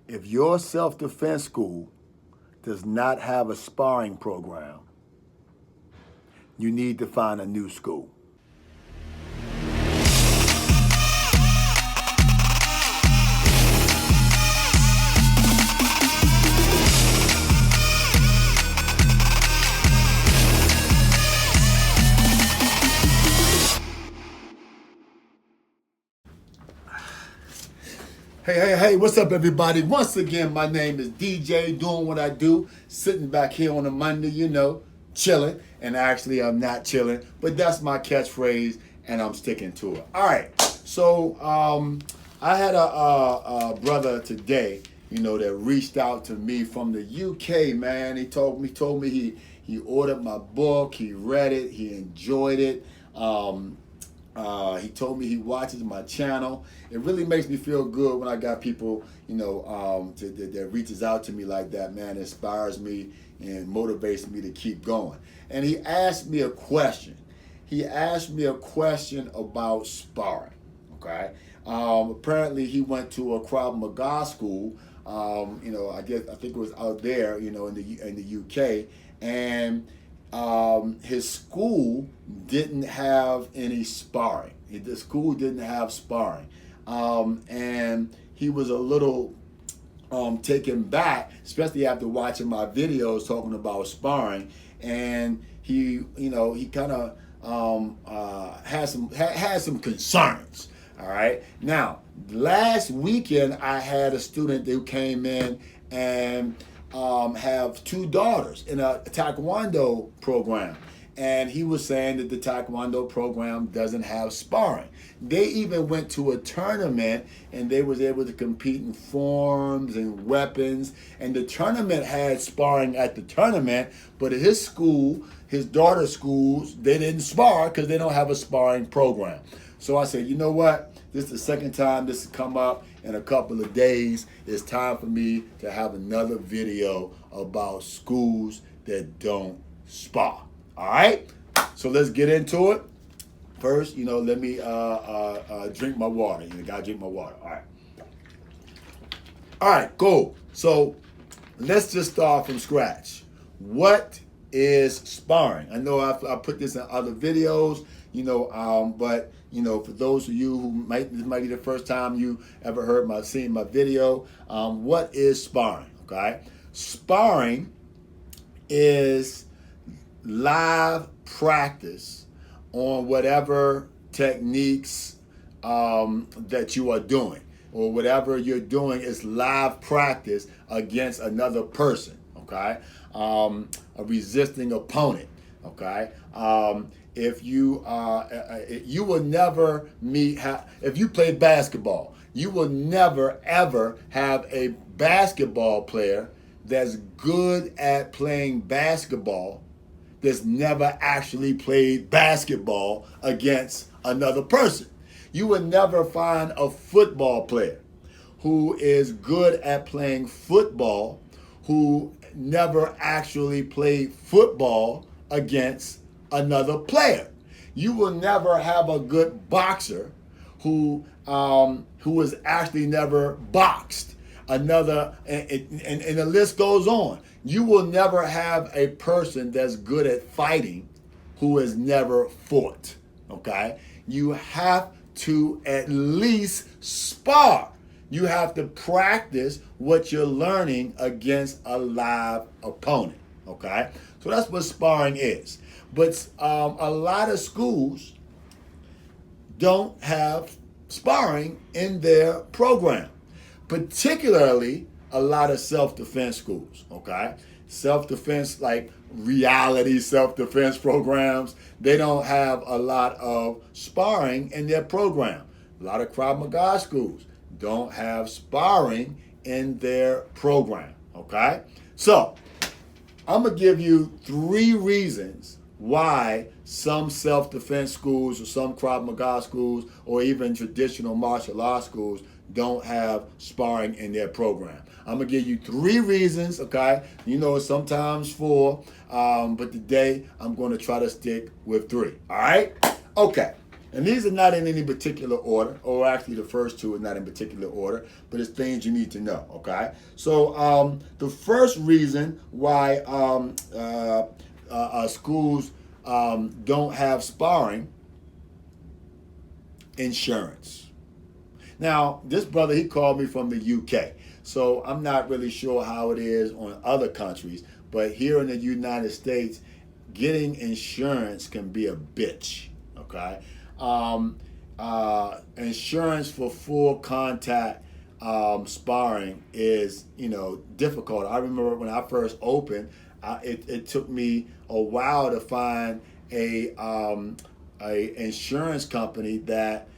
If your self-defense school does not have a sparring program, you need to find a new school. Hey, what's up, everybody? Once again, my name is DJ, doing what I do, sitting back here on a Monday, chilling. And actually, I'm not chilling, but that's my catchphrase, and I'm sticking to it. All right, so I had a brother today, that reached out to me from the UK, man. He told me he ordered my book, he read it, he enjoyed it. He told me he watches my channel. It really makes me feel good when I got people, that reaches out to me like that, man. It inspires me and motivates me to keep going. And he asked me a question. He asked me a question about sparring, okay? Apparently he went to a Krav Maga school, I think it was out there, in the UK, and his school didn't have any sparring. The school didn't have sparring. And he was a little taken back, especially after watching my videos talking about sparring. And he kind of had some concerns. All right. Now, last weekend I had a student who came in and have two daughters in a taekwondo program, and he was saying that the taekwondo program doesn't have sparring. They even went to a tournament and they was able to compete in forms and weapons, and the tournament had sparring at the tournament, but at his school, his daughter's schools, they didn't spar because they don't have a sparring program. So I said, you know what? This is the second time this has come up in a couple of days. It's time for me to have another video about schools that don't spar. All right? So let's get into it. First, let me drink my water. Gotta drink my water. All right. All right, cool. So let's just start from scratch. What is sparring? I know I put this in other videos, but for those of you who this might be the first time you ever seen my video, what is sparring? Okay, sparring is live practice on whatever techniques that you are doing, or whatever you're doing is live practice against another person. Okay, a resisting opponent. Okay. If you will never if you play basketball, you will never ever have a basketball player that's good at playing basketball that's never actually played basketball against another person. You will never find a football player who is good at playing football who never actually played football against another player. You will never have a good boxer who has actually never boxed and the list goes on. You will never have a person that's good at fighting who has never fought. Okay? You have to at least spar. You have to practice what you're learning against a live opponent. Okay? So that's what sparring is. But a lot of schools don't have sparring in their program, particularly a lot of self-defense schools, okay? Self-defense, like reality self-defense programs, they don't have a lot of sparring in their program. A lot of Krav Maga schools don't have sparring in their program, okay? So, I'm gonna give you 3 reasons why some self-defense schools or some Krav Maga schools or even traditional martial arts schools don't have sparring in their program. I'm gonna give you 3 reasons, okay? Sometimes 4, but today I'm gonna try to stick with 3, all right? Okay, And these are not in any particular order, or actually the first two are not in particular order, but it's things you need to know, okay? So the first reason why schools don't have sparring, insurance. Now, this brother, he called me from the UK, so I'm not really sure how it is on other countries, but here in the United States, getting insurance can be a bitch, okay? Insurance for full contact sparring is, difficult. I remember when I first opened, it took me a while to find a insurance company that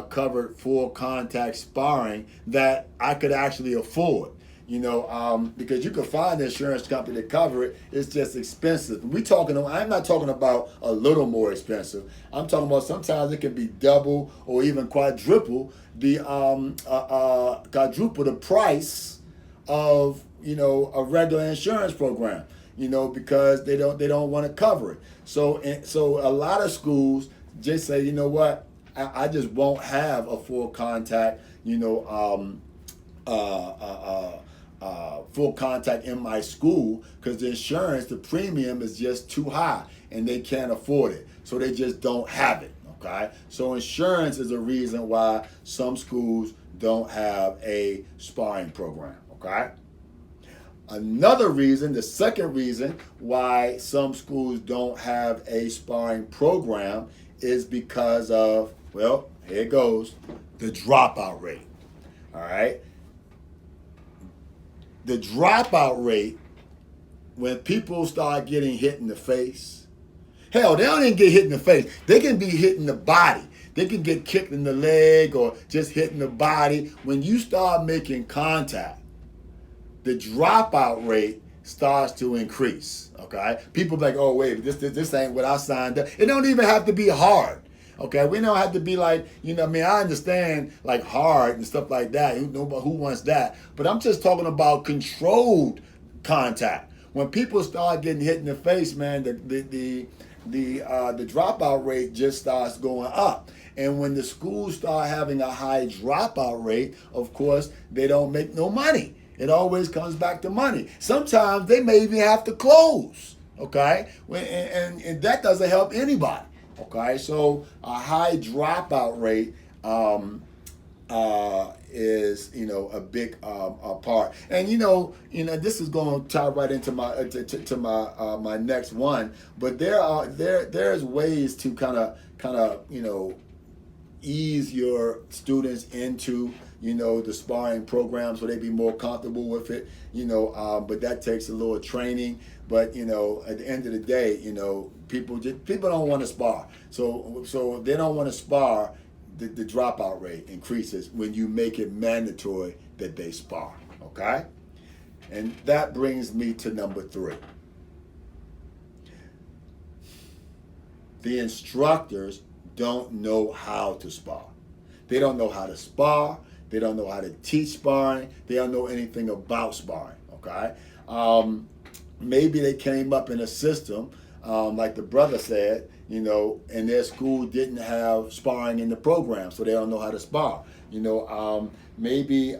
covered full contact sparring that I could actually afford. Because you can find an insurance company to cover it. It's just expensive. I'm not talking about a little more expensive. I'm talking about sometimes it can be double or even quadruple the price of a regular insurance program. Because they don't want to cover it. So a lot of schools just say, you know what, I just won't have a full contact, full contact in my school because the insurance, the premium is just too high and they can't afford it. So they just don't have it, okay? So insurance is a reason why some schools don't have a sparring program, okay? Another reason, the second reason why some schools don't have a sparring program is because of, well, here it goes, the dropout rate, all right? The dropout rate, when people start getting hit in the face, hell, they don't even get hit in the face. They can be hit in the body. They can get kicked in the leg or just hit in the body. When you start making contact, the dropout rate starts to increase, okay? People be like, oh, wait, this ain't what I signed up. It don't even have to be hard, okay? We don't have to be like, I understand like hard and stuff like that. Who wants that? But I'm just talking about controlled contact. When people start getting hit in the face, man, the dropout rate just starts going up. And when the schools start having a high dropout rate, of course, they don't make no money. It always comes back to money. Sometimes they may even have to close, okay? And that doesn't help anybody, okay? So a high dropout rate is, a big part. And this is going to tie right into my to my my next one. But there's ways to kind of ease your students into the sparring program so they be more comfortable with it, but that takes a little training. But at the end of the day, people don't want to spar, so they don't want to spar. The dropout rate increases when you make it mandatory that they spar, okay? And that brings me to number 3. The instructors don't know how to spar. They don't know how to spar. They don't know how to teach sparring. They don't know anything about sparring, okay? Maybe they came up in a system, like the brother said, and their school didn't have sparring in the program, so they don't know how to spar. Maybe,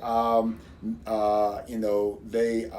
they...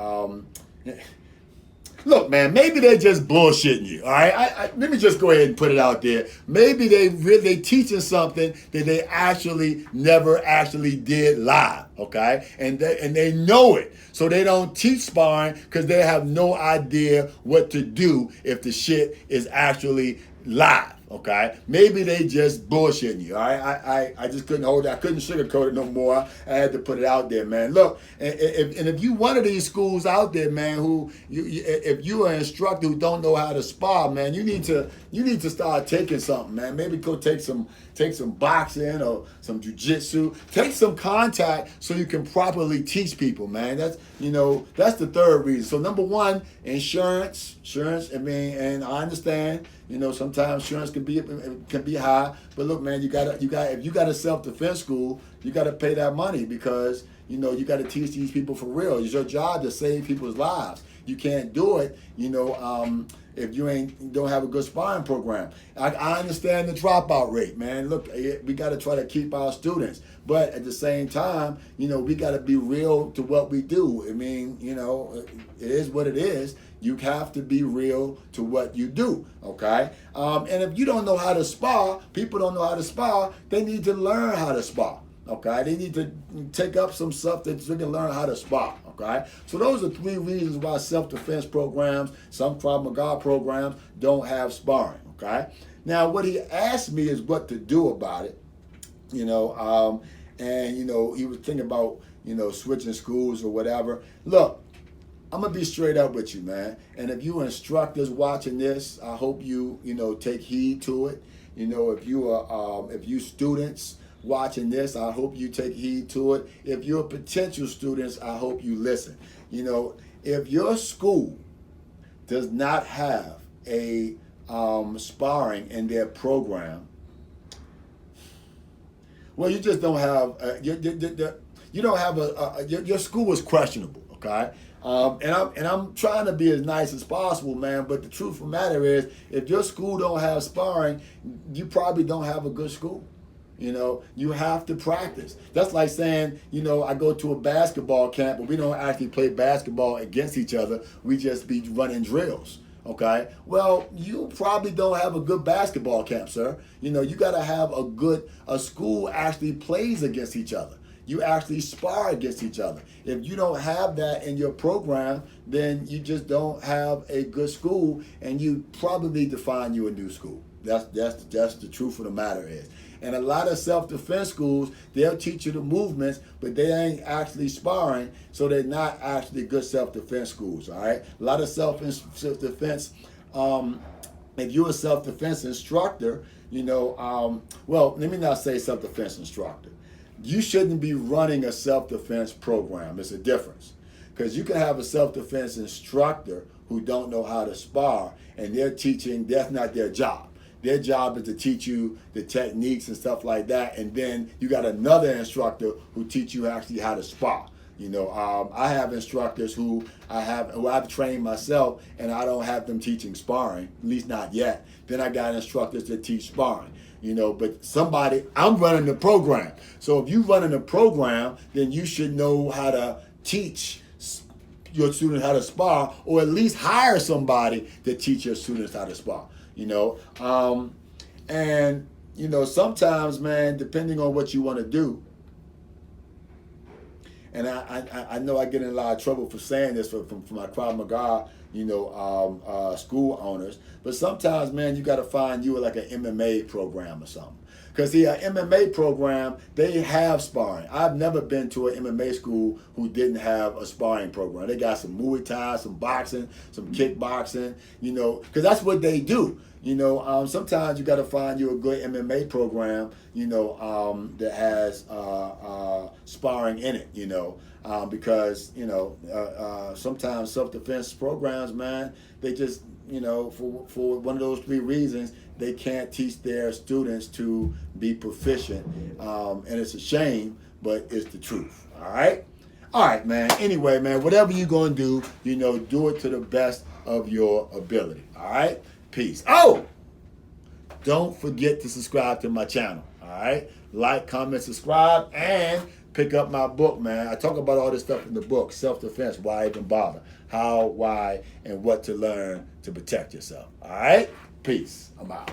Look, man, maybe they're just bullshitting you, all right? Let me just go ahead and put it out there. Maybe they teaching something that they actually never actually did live, okay? And they know it. So they don't teach sparring because they have no idea what to do if the shit is actually live, okay? Maybe they just bullshitting you, all right? I just couldn't hold it. I couldn't sugarcoat it no more. I had to put it out there, man. Look, and if you one of these schools out there, man, who if you are an instructor who don't know how to spar, man, you need to start taking something, man. Maybe go take some boxing or some jiu-jitsu. Take some contact so you can properly teach people, man. That's the third reason. So number 1, insurance. And I understand, sometimes insurance can be high, but look, man, if you got a self-defense school, you got to pay that money because you know, you got to teach these people for real. It's your job to save people's lives. You can't do it, you know, if you don't have a good sparring program. I understand the dropout rate, man. Look, we got to try to keep our students, but at the same time, you know, we got to be real to what we do. I mean, you know, it is what it is. You have to be real to what you do, okay? And if you don't know how to spar, people don't know how to spar, they need to learn how to spar, okay? They need to take up some stuff that they can learn how to spar, okay? So those are 3 reasons why self-defense programs, some Krav Maga programs don't have sparring, okay? Now, what he asked me is what to do about it, you know, and, you know, he was thinking about, you know, switching schools or whatever. Look, I'm gonna be straight up with you, man. And if you instructors watching this, I hope you know, take heed to it. You know, if you students watching this, I hope you take heed to it. If you're potential students, I hope you listen. You know, if your school does not have a sparring in their program, well, you just don't have you don't have your school is questionable, okay? And I'm trying to be as nice as possible, man. But the truth of the matter is, if your school don't have sparring, you probably don't have a good school. You know, you have to practice. That's like saying, you know, I go to a basketball camp, but we don't actually play basketball against each other. We just be running drills. Okay. Well, you probably don't have a good basketball camp, sir. You know, you got to have a school actually plays against each other. You actually spar against each other. If you don't have that in your program, then you just don't have a good school, and you probably need to find you a new school. That's the truth of the matter is. And a lot of self-defense schools, they'll teach you the movements, but they ain't actually sparring, so they're not actually good self-defense schools, all right? A lot of self-defense, if you're a self-defense instructor, you know, well, let me not say self-defense instructor. You shouldn't be running a self-defense program. It's a difference. Because you can have a self-defense instructor who don't know how to spar, and they're teaching, that's not their job. Their job is to teach you the techniques and stuff like that, and then you got another instructor who teach you actually how to spar. You know, I have instructors who I've trained myself, and I don't have them teaching sparring, at least not yet. Then I got instructors that teach sparring. You know, but I'm running the program. So if you're running a program, then you should know how to teach your students how to spar, or at least hire somebody to teach your students how to spar, you know. And, you know, sometimes, man, depending on what you want to do, and I know I get in a lot of trouble for saying this from my Krav Maga, you know, school owners. But sometimes, man, you got to find you like an MMA program or something. Because see, an MMA program, they have sparring. I've never been to an MMA school who didn't have a sparring program. They got some Muay Thai, some boxing, some kickboxing, you know, because that's what they do. You know, sometimes you got to find you a good MMA program, you know, that has sparring in it, you know, because, you know, sometimes self-defense programs, man, they just, you know, for one of those 3 reasons, they can't teach their students to be proficient. And it's a shame, but it's the truth. All right? All right, man. Anyway, man, whatever you're going to do, you know, do it to the best of your ability. All right? Peace. Oh! Don't forget to subscribe to my channel. All right? Like, comment, subscribe, and pick up my book, man. I talk about all this stuff in the book, Self-Defense, Why Even Bother? How, why, and what to learn to protect yourself. All right? Peace. I'm out.